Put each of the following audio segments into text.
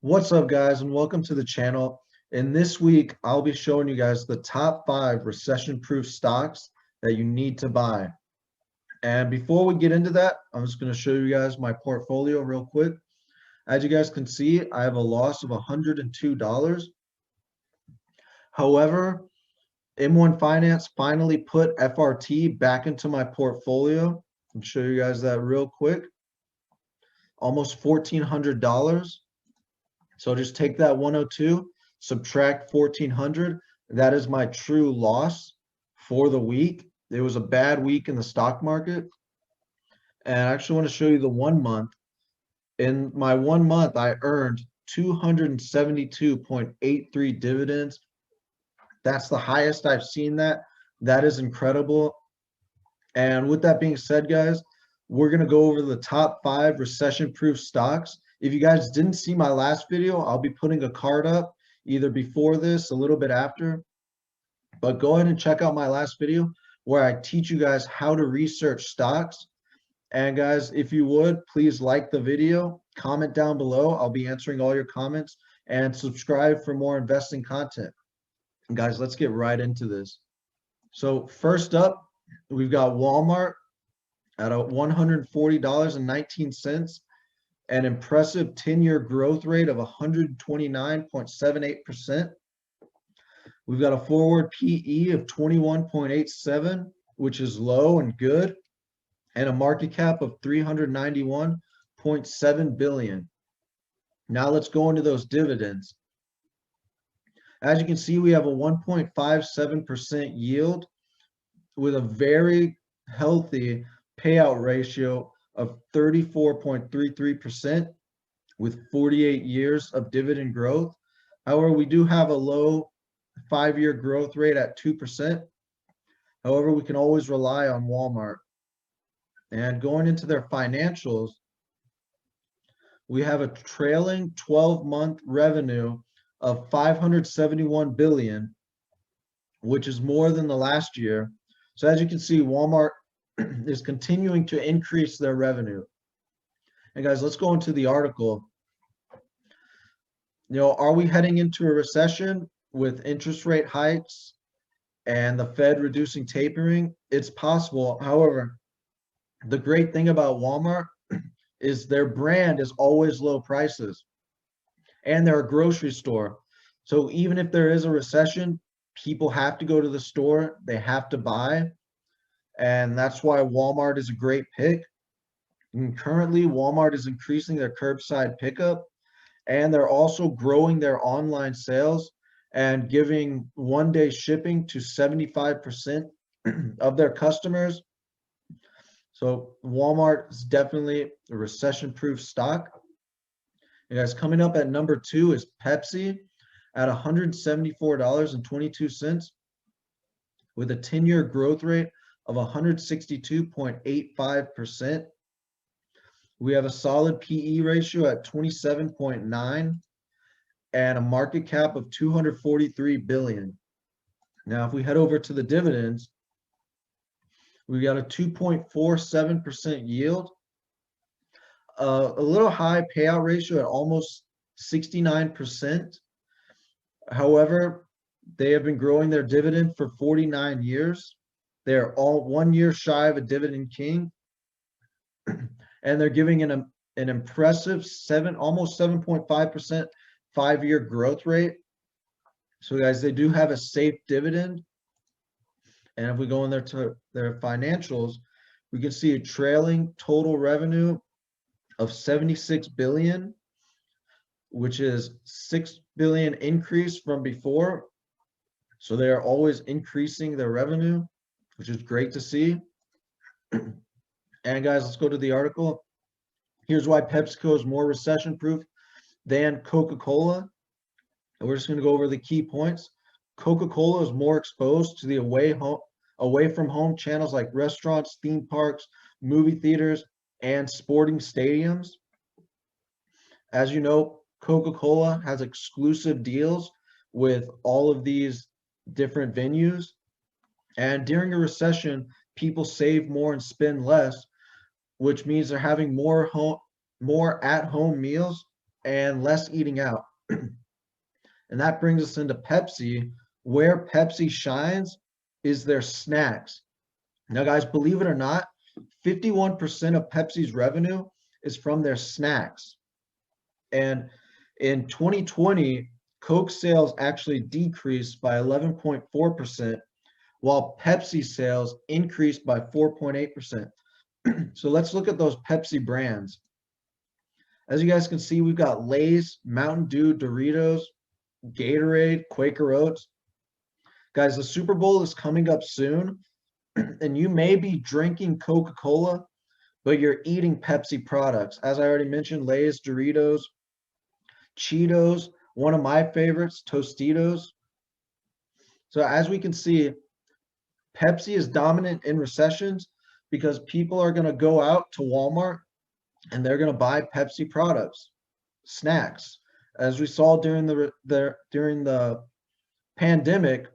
What's up, guys, and welcome to the channel. And this week, I'll be showing you guys the top 5 recession-proof stocks that you need to buy. And before we get into that, I'm just going to show you guys my portfolio real quick. As you guys can see, I have a loss of $102. However, M1 Finance finally put FRT back into my portfolio. I'll show you guys that real quick. Almost $1,400. So just take that 102, subtract 1,400. That is my true loss for the week. It was a bad week in the stock market. And I actually want to show you the 1 month. In my 1 month, I earned 272.83 dividends. That's the highest I've seen that. That is incredible. And with that being said, guys, we're going to go over the top 5 recession-proof stocks. If you guys didn't see my last video, I'll be putting a card up either before this, a little bit after. But go ahead and check out my last video where I teach you guys how to research stocks. And guys, if you would, please like the video, comment down below. I'll be answering all your comments, and subscribe for more investing content. And guys, let's get right into this. So first up, we've got Walmart at $140.19. An impressive 10-year growth rate of 129.78%. We've got a forward PE of 21.87, which is low and good, and a market cap of 391.7 billion. Now let's go into those dividends. As you can see, we have a 1.57% yield with a very healthy payout ratio of 34.33% with 48 years of dividend growth. However, we do have a low 5-year growth rate at 2%. However, we can always rely on Walmart. And going into their financials, we have a trailing 12-month revenue of 571 billion, which is more than the last year. So as you can see, Walmart is continuing to increase their revenue. And guys, let's go into the article. Are we heading into a recession with interest rate hikes and the Fed reducing tapering? It's possible. However, the great thing about Walmart is their brand is always low prices, and they're a grocery store. So even if there is a recession, people have to go to the store, they have to buy. And that's why Walmart is a great pick. And currently, Walmart is increasing their curbside pickup, and they're also growing their online sales and giving one-day shipping to 75% of their customers. So Walmart is definitely a recession-proof stock. And guys, coming up at number 2 is Pepsi at $174.22 with a 10-year growth rate of 162.85%. We have a solid PE ratio at 27.9 and a market cap of 243 billion. Now, if we head over to the dividends, we got a 2.47% yield, a little high payout ratio at almost 69%. However, they have been growing their dividend for 49 years. They're all 1 year shy of a dividend king, and they're giving an impressive almost 7.5% 5-year growth rate. So guys, they do have a safe dividend. And if we go in there to their financials, we can see a trailing total revenue of 76 billion, which is 6 billion increase from before. So they are always increasing their revenue, which is great to see. And guys, let's go to the article. Here's why PepsiCo is more recession-proof than Coca-Cola. And we're just going to go over the key points. Coca-Cola is more exposed to the away from home channels like restaurants, theme parks, movie theaters, and sporting stadiums. As you know, Coca-Cola has exclusive deals with all of these different venues. And during a recession, people save more and spend less, which means they're having more at-home meals and less eating out. And that brings us into Pepsi. Where Pepsi shines is their snacks. Now, guys, believe it or not, 51% of Pepsi's revenue is from their snacks. And in 2020, Coke sales actually decreased by 11.4%, while Pepsi sales increased by 4.8%. So let's look at those Pepsi brands. As you guys can see, we've got Lay's, Mountain Dew, Doritos, Gatorade, Quaker Oats. Guys, the Super Bowl is coming up soon, and you may be drinking Coca-Cola, but you're eating Pepsi products. As I already mentioned, Lay's, Doritos, Cheetos, one of my favorites, Tostitos. So as we can see, Pepsi is dominant in recessions because people are going to go out to Walmart and they're going to buy Pepsi products, snacks. As we saw during the pandemic,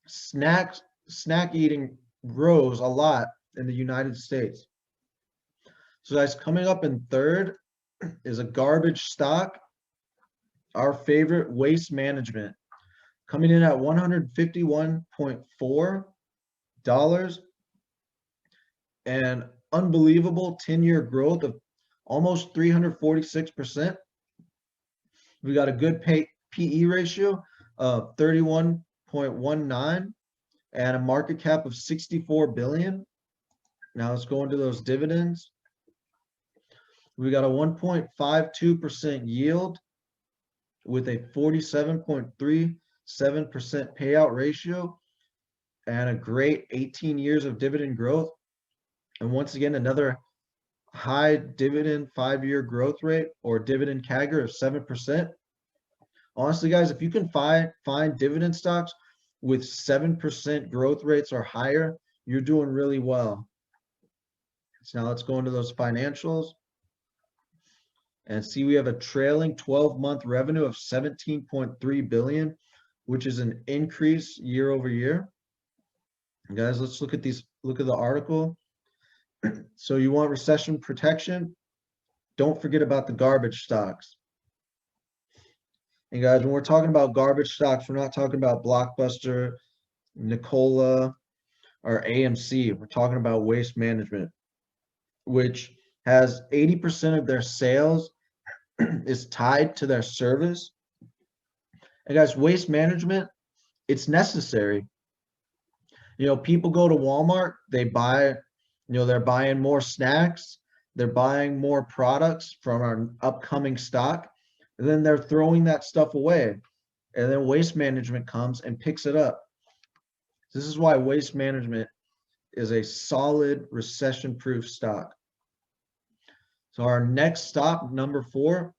snack eating grows a lot in the United States. So guys, coming up in third is a garbage stock, our favorite, Waste Management, coming in at $151.4, and unbelievable 10-year growth of almost 346%. We got a good PE ratio of 31.19 and a market cap of 64 billion. Now let's go into those dividends. We got a 1.52% yield with a 47.37% payout ratio and a great 18 years of dividend growth. And once again, another high dividend 5-year growth rate or dividend CAGR of 7%. Honestly, guys, if you can find dividend stocks with 7% growth rates or higher, you're doing really well. So now let's go into those financials and see we have a trailing 12-month revenue of 17.3 billion, which is an increase year over year. And guys, let's look at the article. So you want recession protection? Don't forget about the garbage stocks. And guys, when we're talking about garbage stocks, we're not talking about Blockbuster, Nicola, or AMC. We're talking about Waste Management, which has 80% of their sales is tied to their service. And guys, Waste Management, it's necessary. You know, people go to Walmart, they buy, they're buying more snacks, they're buying more products from our upcoming stock, and then they're throwing that stuff away. And then Waste Management comes and picks it up. This is why Waste Management is a solid recession-proof stock. So our next stop, number 4,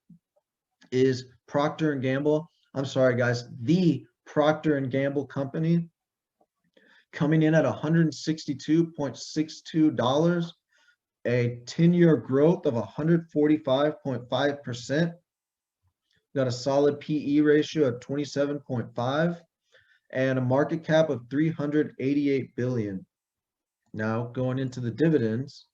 is Procter Gamble. I'm sorry, guys, the Procter Gamble company, coming in at $162.62, a 10-year growth of 145.5%. Got a solid PE ratio of 27.5 and a market cap of 388 billion. Now going into the dividends,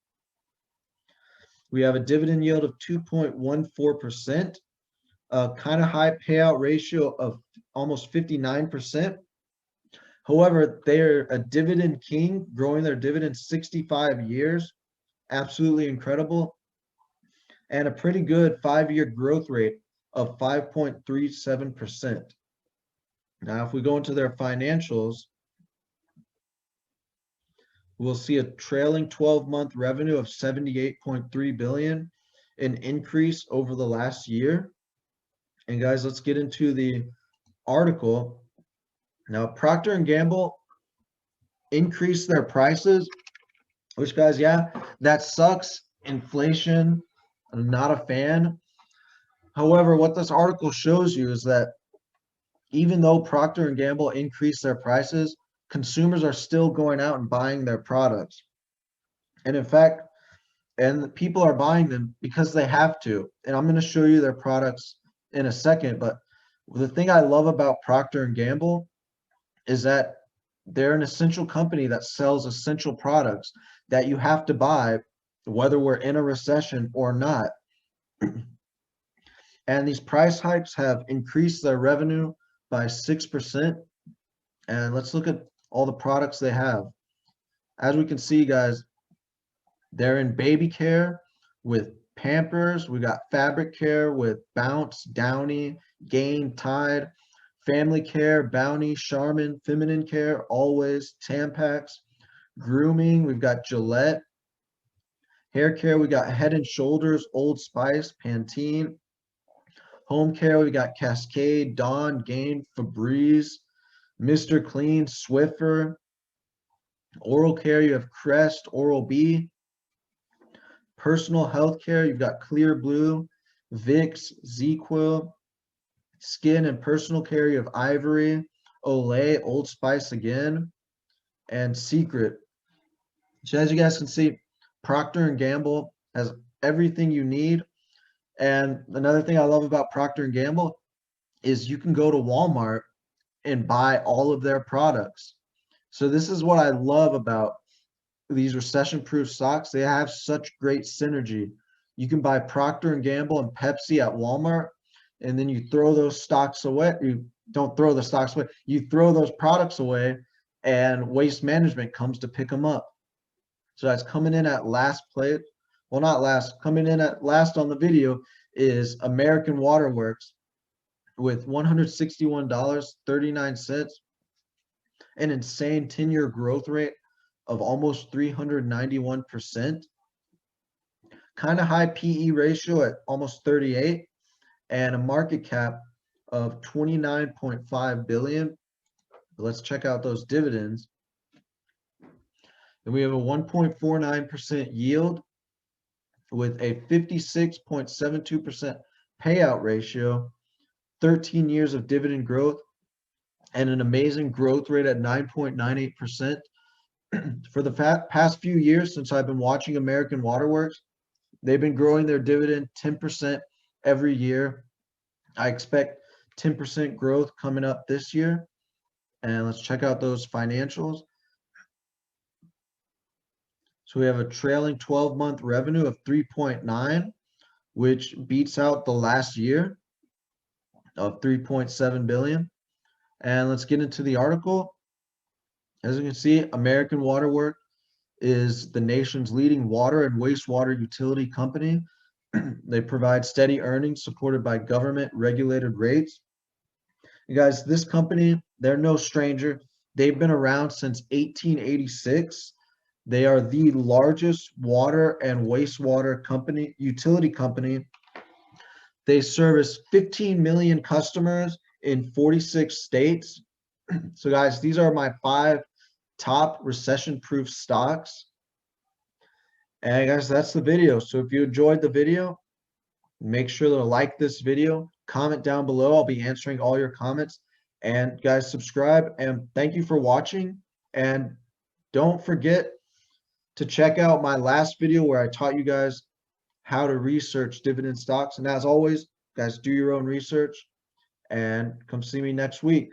we have a dividend yield of 2.14%, a kind of high payout ratio of almost 59%. However, they're a dividend king, growing their dividend 65 years. Absolutely incredible. And a pretty good 5-year growth rate of 5.37%. Now, if we go into their financials, we'll see a trailing 12-month revenue of 78.3 billion, an increase over the last year. And guys, let's get into the article. Now, Procter & Gamble increased their prices, which, guys, yeah, that sucks. Inflation, I'm not a fan. However, what this article shows you is that even though Procter & Gamble increased their prices, consumers are still going out and buying their products. And in fact, and people are buying them because they have to. And I'm going to show you their products in a second. But the thing I love about Procter & Gamble is that they're an essential company that sells essential products that you have to buy, whether we're in a recession or not. And these price hikes have increased their revenue by 6%. And let's look at all the products they have. As we can see, guys, they're in baby care with Pampers. We got fabric care with Bounce, Downy, Gain, Tide, family care, Bounty, Charmin, feminine care, Always, Tampax, grooming. We've got Gillette. Hair care, we got Head and Shoulders, Old Spice, Pantene. Home care, we got Cascade, Dawn, Gain, Febreze, Mr. Clean, Swiffer. Oral care, you have Crest, Oral-B. Personal health care, you've got Clear Blue, Vicks, ZzzQuil. Skin and personal care, you have Ivory, Olay, Old Spice again, and Secret. So as you guys can see, Procter & Gamble has everything you need. And another thing I love about Procter & Gamble is you can go to Walmart and buy all of their products. So this is what I love about these recession-proof stocks. They have such great synergy. You can buy Procter & Gamble and Pepsi at Walmart, and then you throw those stocks away. You don't throw the stocks away. You throw those products away, and Waste Management comes to pick them up. So that's coming in at last place. Well, not last. Coming in at last on the video is American Water Works with $161.39, an insane 10-year growth rate of almost 391%. Kind of high PE ratio at almost 38, and a market cap of 29.5 billion. Let's check out those dividends. And we have a 1.49% yield with a 56.72% payout ratio, 13 years of dividend growth, and an amazing growth rate at 9.98%. For the past few years since I've been watching American Water Works, they've been growing their dividend 10% every year. I expect 10% growth coming up this year. And let's check out those financials. So we have a trailing 12-month revenue of 3.9, which beats out the last year of 3.7 billion. And let's get into the article. As you can see, American Water Works is the nation's leading water and wastewater utility company. They provide steady earnings supported by government regulated rates. You guys, this company, they're no stranger. They've been around since 1886. They are the largest water and wastewater company, utility company. They service 15 million customers in 46 states. So guys, these are my 5 top recession-proof stocks. And guys, that's the video. So if you enjoyed the video, make sure to like this video, comment down below. I'll be answering all your comments. And guys, subscribe, and thank you for watching. And don't forget to check out my last video where I taught you guys how to research dividend stocks. And as always, guys, do your own research and come see me next week.